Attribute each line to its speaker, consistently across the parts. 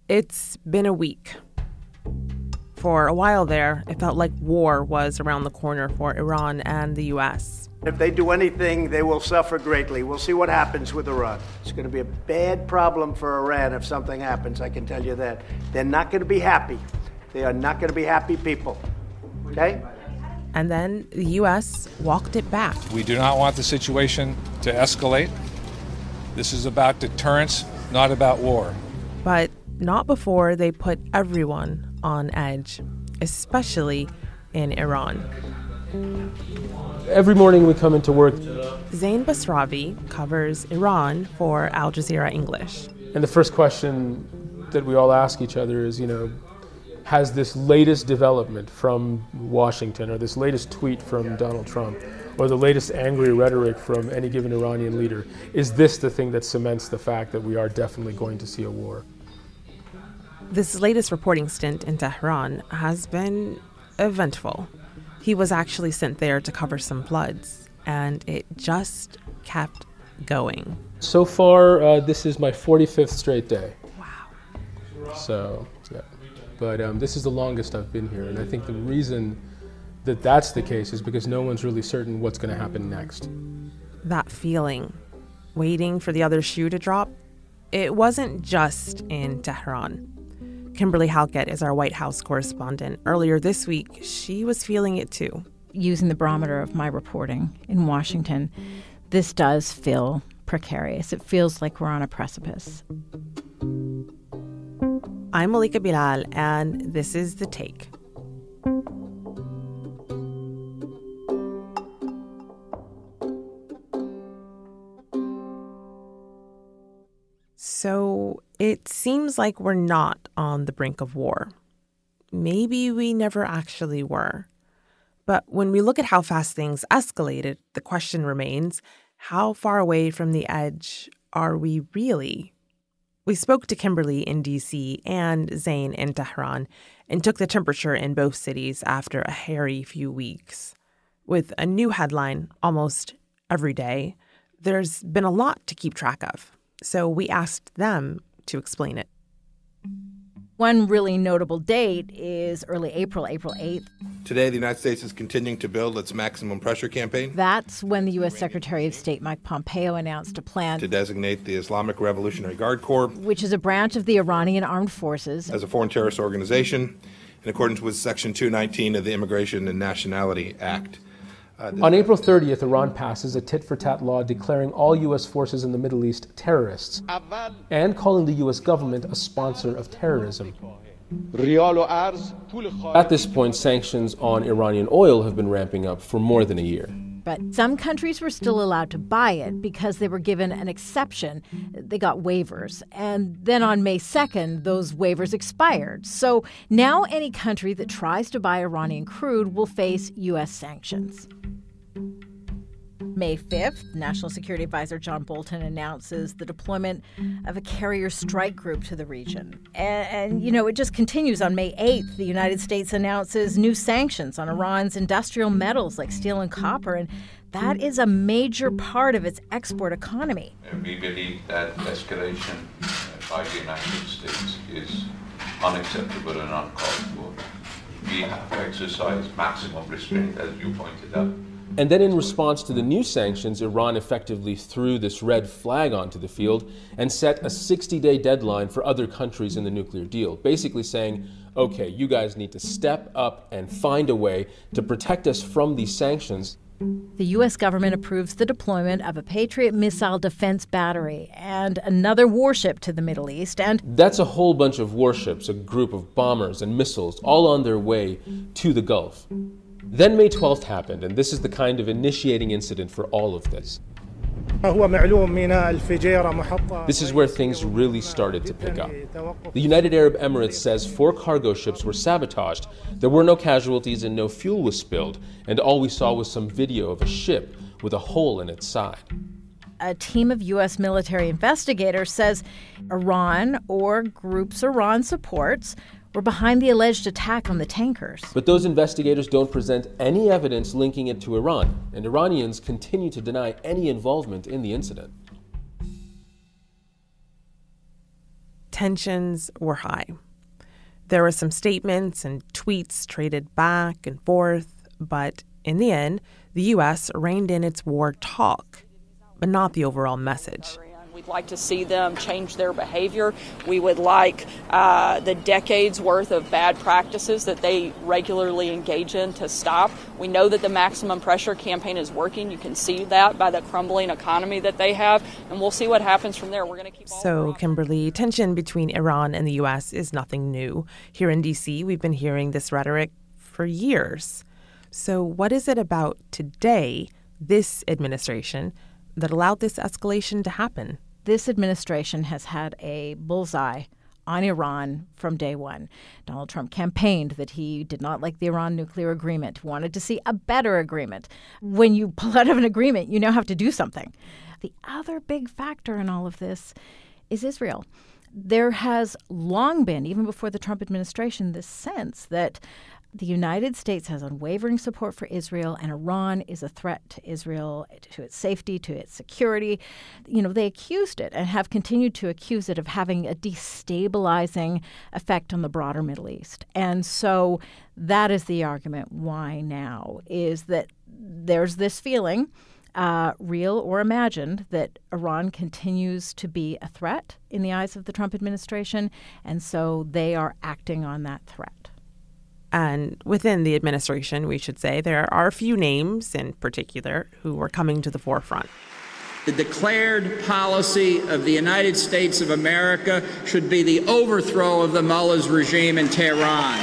Speaker 1: It's been a week. For a while there, it felt like war was around the corner for Iran and the U.S.
Speaker 2: If they do anything, they will suffer greatly. We'll see what happens with Iran. It's going to be a bad problem for Iran if something happens, I can tell you that. They're not going to be happy. They are not going to be happy people. Okay?
Speaker 1: And then the U.S. walked it back.
Speaker 3: We do not want the situation to escalate. This is about deterrence, not about war.
Speaker 1: But not before they put everyone on edge, especially in Iran.
Speaker 4: Every morning we come into work.
Speaker 1: Zain Basravi covers Iran for Al Jazeera English.
Speaker 4: And the first question that we all ask each other is, has this latest development from Washington, or this latest tweet from Donald Trump, or the latest angry rhetoric from any given Iranian leader, is this the thing that cements the fact that we are definitely going to see a war?
Speaker 1: This latest reporting stint in Tehran has been eventful. He was actually sent there to cover some floods, and it just kept going.
Speaker 4: So far, this is my 45th straight day.
Speaker 1: Wow.
Speaker 4: So, yeah. But this is the longest I've been here, and I think the reason that that's the case is because no one's really certain what's going to happen next.
Speaker 1: That feeling, waiting for the other shoe to drop, it wasn't just in Tehran. Kimberly Halkett is our White House correspondent. Earlier this week, she was feeling it too.
Speaker 5: Using the barometer of my reporting in Washington, this does feel precarious. It feels like we're on a precipice.
Speaker 1: I'm Malika Bilal, and this is The Take. So it seems like we're not on the brink of war. Maybe we never actually were. But when we look at how fast things escalated, the question remains, how far away from the edge are we really? We spoke to Kimberly in D.C. and Zain in Tehran and took the temperature in both cities after a hairy few weeks. With a new headline almost every day, there's been a lot to keep track of. So we asked them to explain it.
Speaker 5: One really notable date is early April, April 8th.
Speaker 6: Today, the United States is continuing to build its maximum pressure campaign.
Speaker 5: That's when the U.S. Secretary of State Mike Pompeo announced a plan
Speaker 6: to designate the Islamic Revolutionary Guard Corps,
Speaker 5: which is a branch of the Iranian armed forces,
Speaker 6: as a foreign terrorist organization in accordance with Section 219 of the Immigration and Nationality Act.
Speaker 4: On April 30th, Iran passes a tit-for-tat law declaring all U.S. forces in the Middle East terrorists and calling the U.S. government a sponsor of terrorism. At this point, sanctions on Iranian oil have been ramping up for more than a year.
Speaker 5: But some countries were still allowed to buy it because they were given an exception. They got waivers. And then on May 2nd, those waivers expired. So now any country that tries to buy Iranian crude will face U.S. sanctions. May 5th, National Security Advisor John Bolton announces the deployment of a carrier strike group to the region. And it just continues. On May 8th, the United States announces new sanctions on Iran's industrial metals like steel and copper, and that is a major part of its export economy.
Speaker 7: We believe that escalation by the United States is unacceptable and uncalled for. We have to exercise maximum restraint, as you pointed out.
Speaker 4: And then in response to the new sanctions, Iran effectively threw this red flag onto the field and set a 60-day deadline for other countries in the nuclear deal, basically saying, okay, you guys need to step up and find a way to protect us from these sanctions.
Speaker 5: The U.S. government approves the deployment of a Patriot missile defense battery and another warship to the Middle East. And
Speaker 4: that's a whole bunch of warships, a group of bombers and missiles, all on their way to the Gulf. Then May 12th happened, and this is the kind of initiating incident for all of this. This is where things really started to pick up. The United Arab Emirates says 4 cargo ships were sabotaged. There were no casualties and no fuel was spilled, and all we saw was some video of a ship with a hole in its side.
Speaker 5: A team of U.S. military investigators says Iran, or groups Iran supports, were behind the alleged attack on the tankers.
Speaker 4: But those investigators don't present any evidence linking it to Iran, and Iranians continue to deny any involvement in the incident.
Speaker 1: tensions were high. There were some statements and tweets traded back and forth, but in the end, the U.S. reined in its war talk, but not the overall message.
Speaker 8: We'd like to see them change their behavior. We would like the decades worth of bad practices that they regularly engage in to stop. We know that the maximum pressure campaign is working. You can see that by the crumbling economy that they have, and we'll see what happens from there. We're going to keep.
Speaker 1: So, Kimberly, tension between Iran and the U.S. is nothing new. Here in D.C., we've been hearing this rhetoric for years. So what is it about today, this administration, that allowed this escalation to happen?
Speaker 5: This administration has had a bullseye on Iran from day one. Donald Trump campaigned that he did not like the Iran nuclear agreement, wanted to see a better agreement. When you pull out of an agreement, you now have to do something. The other big factor in all of this is Israel. There has long been, even before the Trump administration, this sense that the United States has unwavering support for Israel, and Iran is a threat to Israel, to its safety, to its security. You know, they accused it and have continued to accuse it of having a destabilizing effect on the broader Middle East. And so that is the argument. Why now? Is that there's this feeling, real or imagined, that Iran continues to be a threat in the eyes of the Trump administration, and so they are acting on that threat.
Speaker 1: And within the administration, we should say, there are a few names in particular who are coming to the forefront.
Speaker 9: The declared policy of the United States of America should be the overthrow of the mullahs regime in Tehran.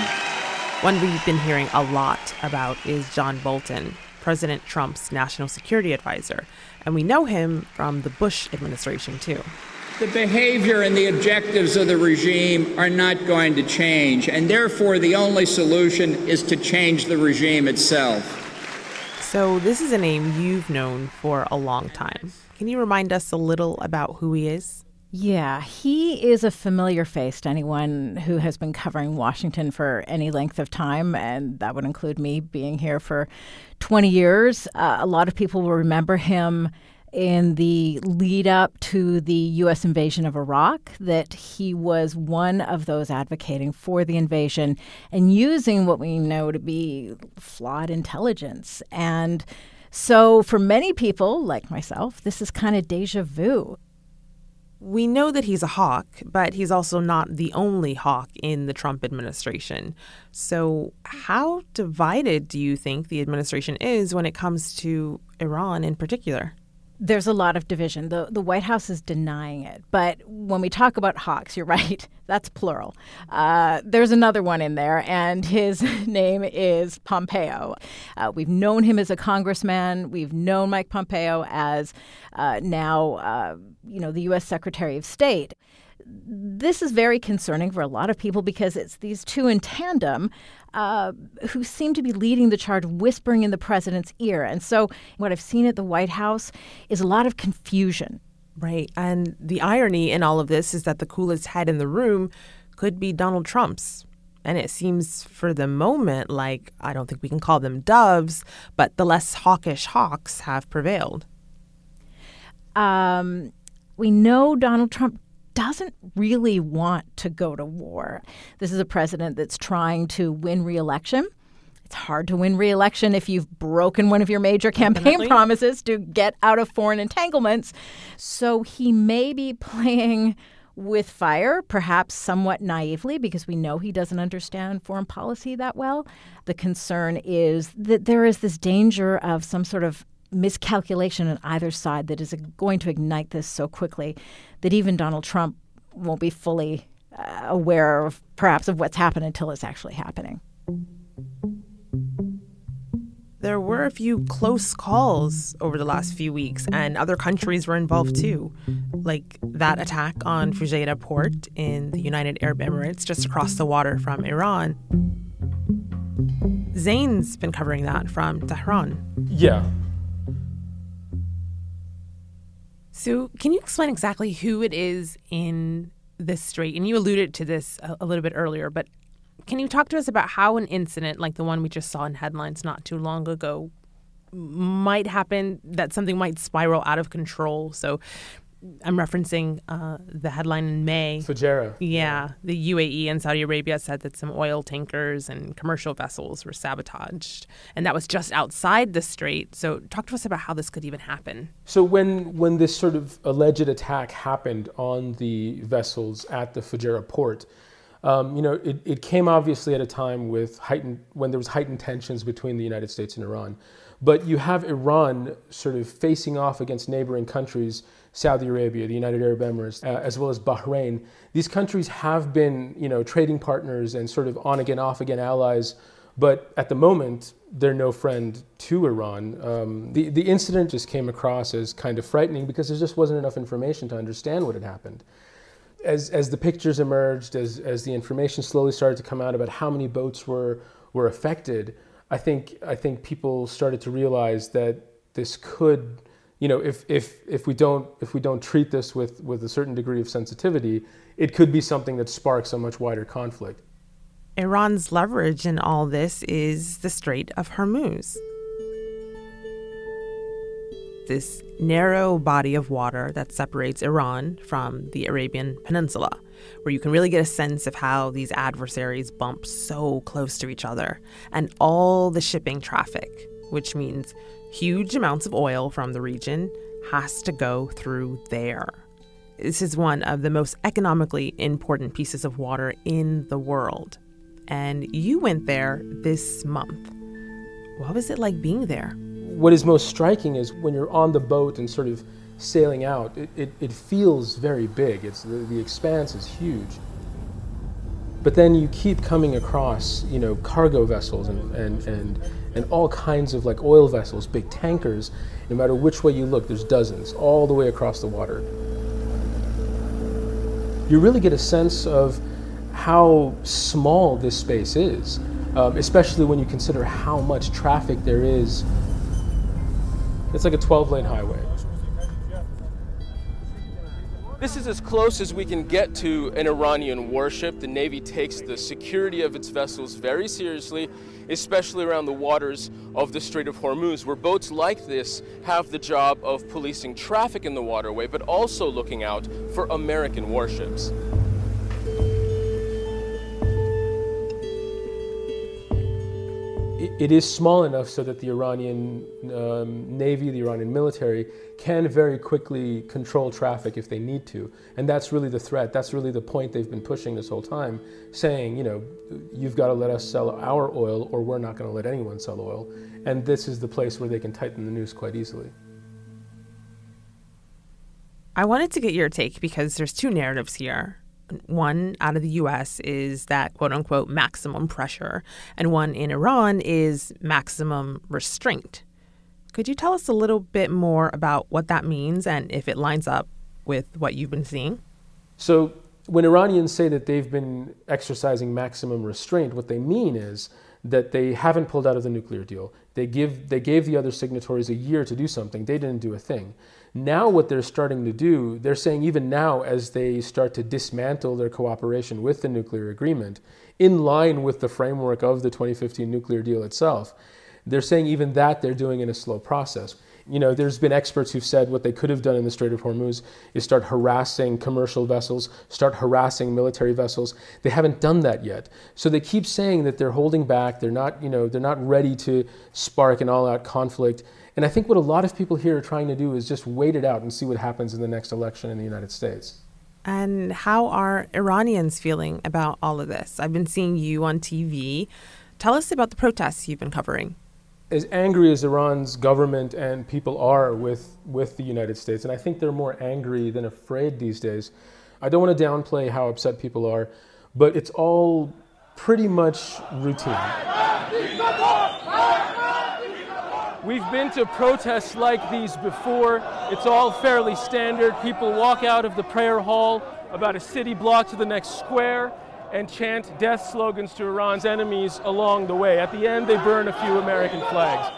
Speaker 1: One we've been hearing a lot about is John Bolton, President Trump's national security advisor. And we know him from the Bush administration, too.
Speaker 9: The behavior and the objectives of the regime are not going to change, and therefore the only solution is to change the regime itself.
Speaker 1: So this is a name you've known for a long time. Can you remind us a little about who he is?
Speaker 5: Yeah, he is a familiar face to anyone who has been covering Washington for any length of time, and that would include me being here for 20 years. A lot of people will remember him in the lead up to the U.S. invasion of Iraq, that he was one of those advocating for the invasion and using what we know to be flawed intelligence. And so for many people, like myself, this is kind of deja vu.
Speaker 1: We know that he's a hawk, but he's also not the only hawk in the Trump administration. So how divided do you think the administration is when it comes to Iran in particular?
Speaker 5: There's a lot of division. The White House is denying it. But when we talk about hawks, you're right, that's plural. There's another one in there, and his name is Pompeo. We've known him as a congressman. We've known Mike Pompeo as now the U.S. Secretary of State. This is very concerning for a lot of people because it's these two in tandem who seem to be leading the charge, whispering in the president's ear. And so what I've seen at the White House is a lot of confusion.
Speaker 1: Right. And the irony in all of this is that the coolest head in the room could be Donald Trump's. And it seems for the moment like, I don't think we can call them doves, but the less hawkish hawks have prevailed.
Speaker 5: We know Donald Trump doesn't really want to go to war. This is a president that's trying to win re-election. It's hard to win re-election if you've broken one of your major campaign promises to get out of foreign entanglements. So he may be playing with fire, perhaps somewhat naively, because we know he doesn't understand foreign policy that well. The concern is that there is this danger of some sort of miscalculation on either side that is going to ignite this so quickly that even Donald Trump won't be fully aware of perhaps of what's happened until it's actually happening.
Speaker 1: There were a few close calls over the last few weeks, and other countries were involved too, like that attack on Fujairah port in the United Arab Emirates just across the water from Iran. Zane's been covering that from Tehran.
Speaker 4: Yeah.
Speaker 1: So can you explain exactly who it is in this strait? And you alluded to this a little bit earlier, but can you talk to us about how an incident like the one we just saw in headlines not too long ago might happen, that something might spiral out of control? So I'm referencing the headline in May.
Speaker 4: Fujairah.
Speaker 1: Yeah. The UAE and Saudi Arabia said that some oil tankers and commercial vessels were sabotaged. And that was just outside the strait. So talk to us about how this could even happen.
Speaker 4: So when this sort of alleged attack happened on the vessels at the Fujairah port, it came obviously at a time when there was heightened tensions between the United States and Iran. But you have Iran sort of facing off against neighboring countries, Saudi Arabia, the United Arab Emirates, as well as Bahrain. These countries have been, trading partners and sort of on again, off again allies. But at the moment, they're no friend to Iran. The incident just came across as kind of frightening because there just wasn't enough information to understand what had happened. As the pictures emerged, as the information slowly started to come out about how many boats were affected, I think people started to realize that this could, if we don't treat this with a certain degree of sensitivity, it could be something that sparks a much wider conflict.
Speaker 1: Iran's leverage in all this is the Strait of Hormuz. This narrow body of water that separates Iran from the Arabian Peninsula, where you can really get a sense of how these adversaries bump so close to each other, and all the shipping traffic, which means huge amounts of oil from the region has to go through there. This is one of the most economically important pieces of water in the world. And you went there this month. What was it like being there?
Speaker 4: What is most striking is when you're on the boat and sort of sailing out, it feels very big. The expanse is huge. But then you keep coming across, cargo vessels and all kinds of like oil vessels, big tankers. No matter which way you look, there's dozens all the way across the water. You really get a sense of how small this space is, especially when you consider how much traffic there is. It's like a 12-lane highway.
Speaker 10: This is as close as we can get to an Iranian warship. The Navy takes the security of its vessels very seriously, especially around the waters of the Strait of Hormuz, where boats like this have the job of policing traffic in the waterway, but also looking out for American warships.
Speaker 4: It is small enough so that the Iranian Navy, the Iranian military, can very quickly control traffic if they need to. And that's really the threat. That's really the point they've been pushing this whole time, saying, you've got to let us sell our oil or we're not going to let anyone sell oil. And this is the place where they can tighten the noose quite easily.
Speaker 1: I wanted to get your take because there's two narratives here. One out of the U.S. is that quote-unquote maximum pressure, and one in Iran is maximum restraint. Could you tell us a little bit more about what that means and if it lines up with what you've been seeing?
Speaker 4: So when Iranians say that they've been exercising maximum restraint, what they mean is that they haven't pulled out of the nuclear deal. They gave the other signatories a year to do something. They didn't do a thing. Now what they're starting to do, they're saying even now as they start to dismantle their cooperation with the nuclear agreement, in line with the framework of the 2015 nuclear deal itself, they're saying even that they're doing in a slow process. There's been experts who've said what they could have done in the Strait of Hormuz is start harassing commercial vessels, start harassing military vessels. They haven't done that yet. So they keep saying that they're holding back, they're not ready to spark an all-out conflict. And I think what a lot of people here are trying to do is just wait it out and see what happens in the next election in the United States.
Speaker 1: And how are Iranians feeling about all of this? I've been seeing you on TV. Tell us about the protests you've been covering.
Speaker 4: As angry as Iran's government and people are with the United States, and I think they're more angry than afraid these days, I don't want to downplay how upset people are, but it's all pretty much routine.
Speaker 10: We've been to protests like these before. It's all fairly standard. People walk out of the prayer hall about a city block to the next square and chant death slogans to Iran's enemies along the way. At the end, they burn a few American flags.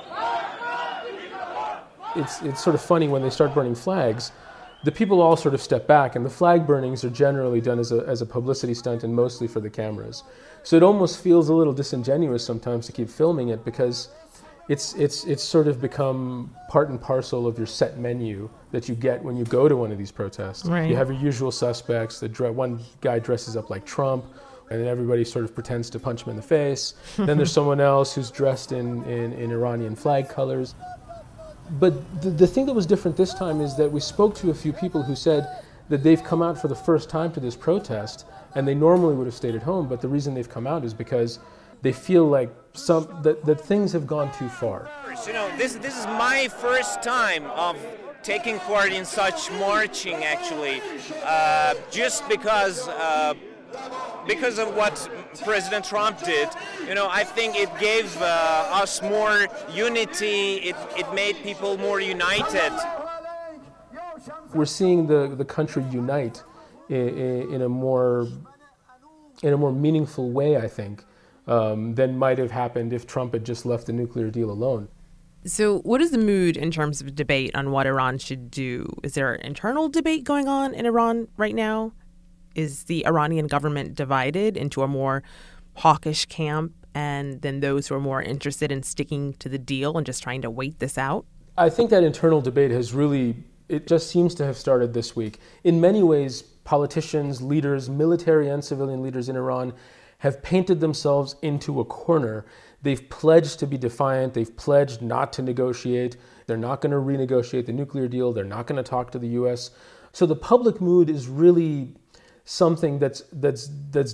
Speaker 4: It's sort of funny when they start burning flags, the people all sort of step back, and the flag burnings are generally done as a publicity stunt and mostly for the cameras. So it almost feels a little disingenuous sometimes to keep filming it because it's sort of become part and parcel of your set menu that you get when you go to one of these protests.
Speaker 1: Right.
Speaker 4: You have your usual suspects. One guy dresses up like Trump, and then everybody sort of pretends to punch him in the face. Then there's someone else who's dressed in Iranian flag colors. But the thing that was different this time is that we spoke to a few people who said that they've come out for the first time to this protest, and they normally would have stayed at home, but the reason they've come out is because they feel like that things have gone too far.
Speaker 11: You know, this is my first time of taking part in such marching, actually, just because of what President Trump did. You know, I think it gave us more unity. It made people more united.
Speaker 4: We're seeing the country unite in a more meaningful way, I think, than might have happened if Trump had just left the nuclear deal alone.
Speaker 1: So what is the mood in terms of debate on what Iran should do? Is there an internal debate going on in Iran right now? Is the Iranian government divided into a more hawkish camp and then those who are more interested in sticking to the deal and just trying to wait this out?
Speaker 4: I think that internal debate it just seems to have started this week. In many ways, politicians, leaders, military and civilian leaders in Iran have painted themselves into a corner. They've pledged to be defiant. They've pledged not to negotiate. They're not going to renegotiate the nuclear deal. They're not going to talk to the U.S. So the public mood is really something that's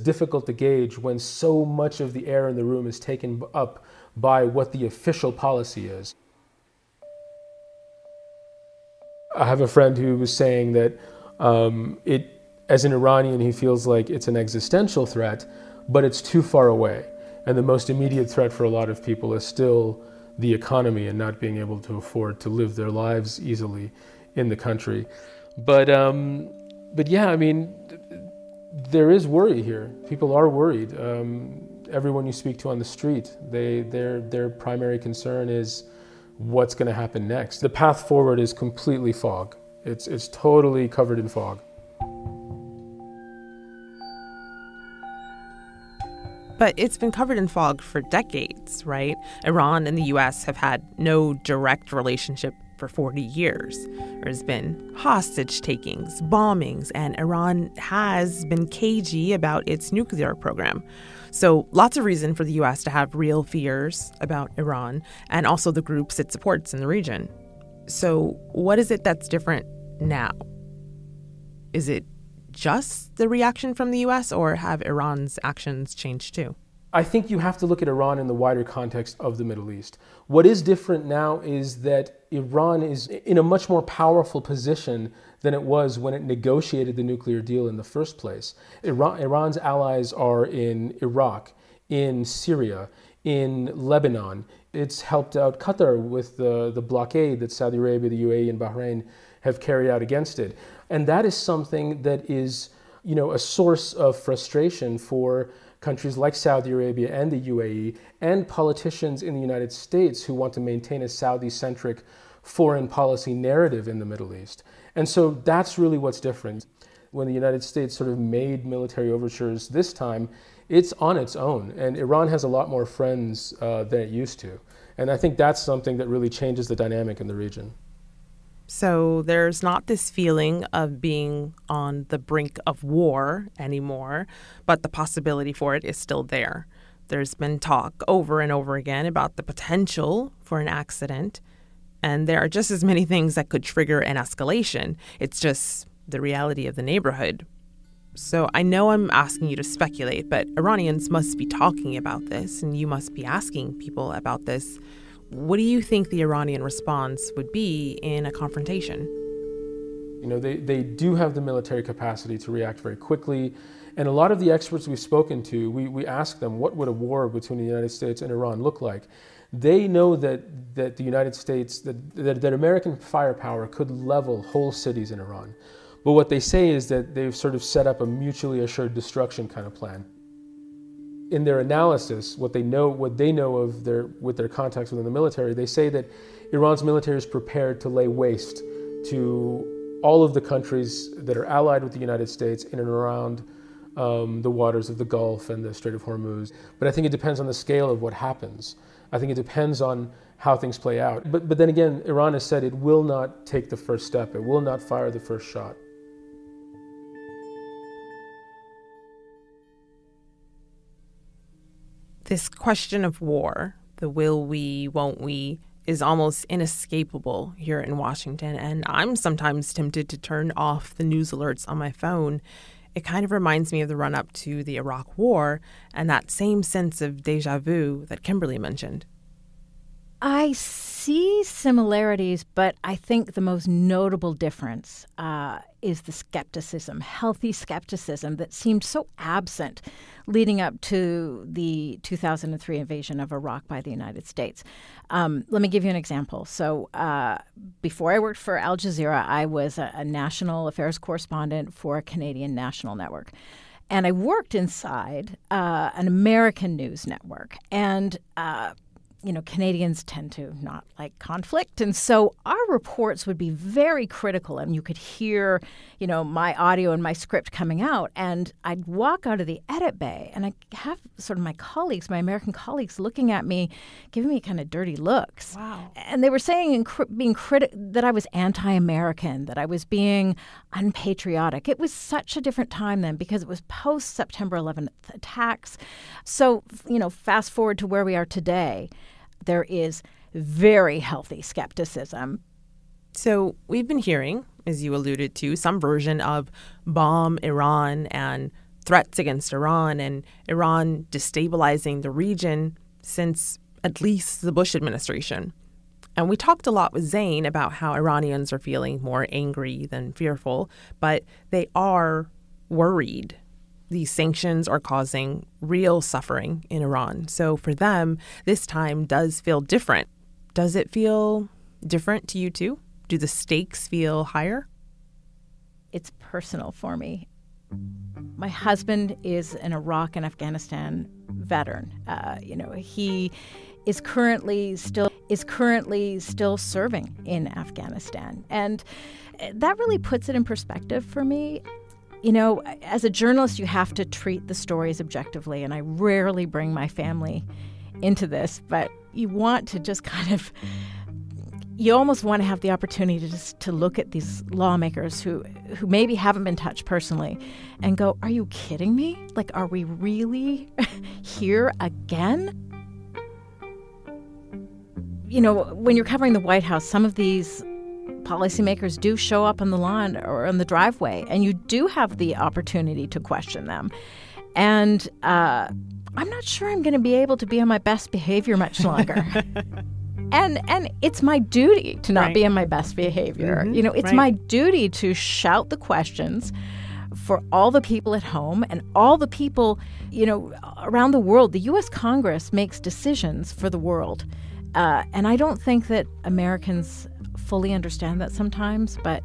Speaker 4: difficult to gauge when so much of the air in the room is taken up by what the official policy is. I have a friend who was saying that as an Iranian, he feels like it's an existential threat, but it's too far away. And the most immediate threat for a lot of people is still the economy and not being able to afford to live their lives easily in the country. But yeah, I mean, there is worry here. People are worried. Everyone you speak to on the street, their primary concern is what's going to happen next. The path forward is completely fog. It's totally covered in fog.
Speaker 1: But it's been covered in fog for decades, right? Iran and the U.S. have had no direct relationship for 40 years. There's been hostage takings, bombings, and Iran has been cagey about its nuclear program. So lots of reason for the U.S. to have real fears about Iran and also the groups it supports in the region. So what is it that's different now? Is it just the reaction from the U.S. or have Iran's actions changed too?
Speaker 4: I think you have to look at Iran in the wider context of the Middle East. What is different now is that Iran is in a much more powerful position than it was when it negotiated the nuclear deal in the first place. Iran's allies are in Iraq, in Syria, in Lebanon. It's helped out Qatar with the blockade that Saudi Arabia, the UAE, and Bahrain have carried out against it. And that is something that is, a source of frustration for countries like Saudi Arabia and the UAE and politicians in the United States who want to maintain a Saudi-centric foreign policy narrative in the Middle East. And so that's really what's different. When the United States sort of made military overtures this time, it's on its own. And Iran has a lot more friends than it used to. And I think that's something that really changes the dynamic in the region.
Speaker 1: So there's not this feeling of being on the brink of war anymore, but the possibility for it is still there. There's been talk over and over again about the potential for an accident, and there are just as many things that could trigger an escalation. It's just the reality of the neighborhood. So I know I'm asking you to speculate, but Iranians must be talking about this, and you must be asking people about this. What do you think the Iranian response would be in a confrontation?
Speaker 4: They do have the military capacity to react very quickly. And a lot of the experts we've spoken to, we ask them, what would a war between the United States and Iran look like? They know that the United States, that American firepower could level whole cities in Iran. But what they say is that they've sort of set up a mutually assured destruction kind of plan. In their analysis, what they know of with their contacts within the military, they say that Iran's military is prepared to lay waste to all of the countries that are allied with the United States in and around the waters of the Gulf and the Strait of Hormuz. But I think it depends on the scale of what happens. I think it depends on how things play out. But then again, Iran has said it will not take the first step. It will not fire the first shot.
Speaker 1: This question of war, the will we, won't we, is almost inescapable here in Washington. And I'm sometimes tempted to turn off the news alerts on my phone. It kind of reminds me of the run-up to the Iraq War and that same sense of déjà vu that Kimberly mentioned.
Speaker 5: I see similarities, but I think the most notable difference is the skepticism, healthy skepticism that seemed so absent leading up to the 2003 invasion of Iraq by the United States. Let me give you an example. So before I worked for Al Jazeera, I was a national affairs correspondent for a Canadian national network. And I worked inside an American news network. And Canadians tend to not like conflict. And so our reports would be very critical. And you could hear, my audio and my script coming out. And I'd walk out of the edit bay and I have sort of my colleagues, my American colleagues looking at me, giving me kind of dirty looks.
Speaker 1: Wow.
Speaker 5: And they were saying that I was anti-American, that I was being unpatriotic. It was such a different time then because it was post-September 11th attacks. So, fast forward to where we are today. There is very healthy skepticism.
Speaker 1: So we've been hearing, as you alluded to, some version of bomb Iran and threats against Iran and Iran destabilizing the region since at least the Bush administration. And we talked a lot with Zain about how Iranians are feeling more angry than fearful, but they are worried. These sanctions are causing real suffering in Iran. So for them, this time does feel different. Does it feel different to you too? Do the stakes feel higher?
Speaker 5: It's personal for me. My husband is an Iraq and Afghanistan veteran. He is currently still serving in Afghanistan. And that really puts it in perspective for me. As a journalist, you have to treat the stories objectively, and I rarely bring my family into this, but you want to just you almost want to have the opportunity to look at these lawmakers who maybe haven't been touched personally and go, are you kidding me? Like, are we really here again? When you're covering the White House, some of these policymakers do show up on the lawn or on the driveway, and you do have the opportunity to question them. And I'm not sure I'm going to be able to be on my best behavior much longer. And it's my duty to not be on my best behavior.
Speaker 1: Mm-hmm.
Speaker 5: It's my duty to shout the questions for all the people at home and all the people, around the world. The U.S. Congress makes decisions for the world. And I don't think that Americans fully understand that sometimes, but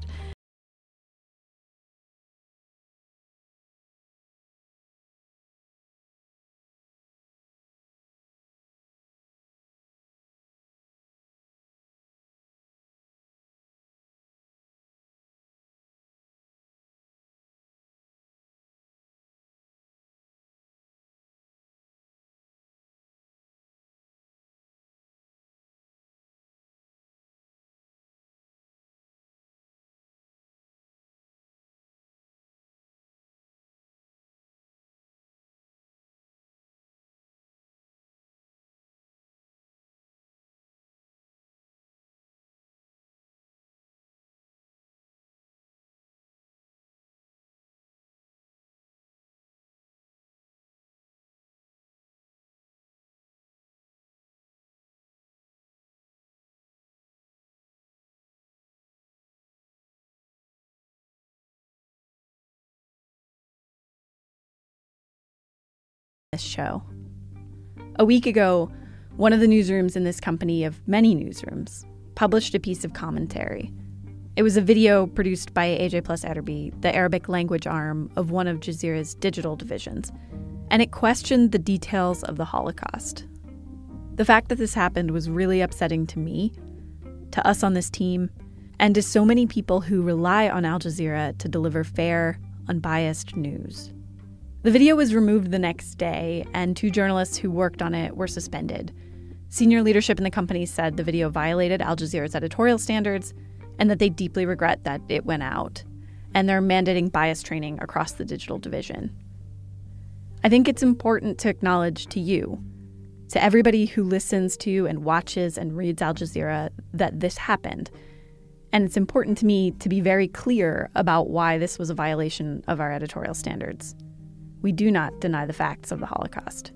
Speaker 12: this show. A week ago, one of the newsrooms in this company of many newsrooms published a piece of commentary. It was a video produced by AJ Plus Arabi, the Arabic language arm of one of Jazeera's digital divisions, and it questioned the details of the Holocaust. The fact that this happened was really upsetting to me, to us on this team, and to so many people who rely on Al Jazeera to deliver fair, unbiased news. The video was removed the next day, and 2 journalists who worked on it were suspended. Senior leadership in the company said the video violated Al Jazeera's editorial standards and that they deeply regret that it went out. And they're mandating bias training across the digital division. I think it's important to acknowledge to you, to everybody who listens to and watches and reads Al Jazeera, that this happened. And it's important to me to be very clear about why this was a violation of our editorial standards. We do not deny the facts of the Holocaust.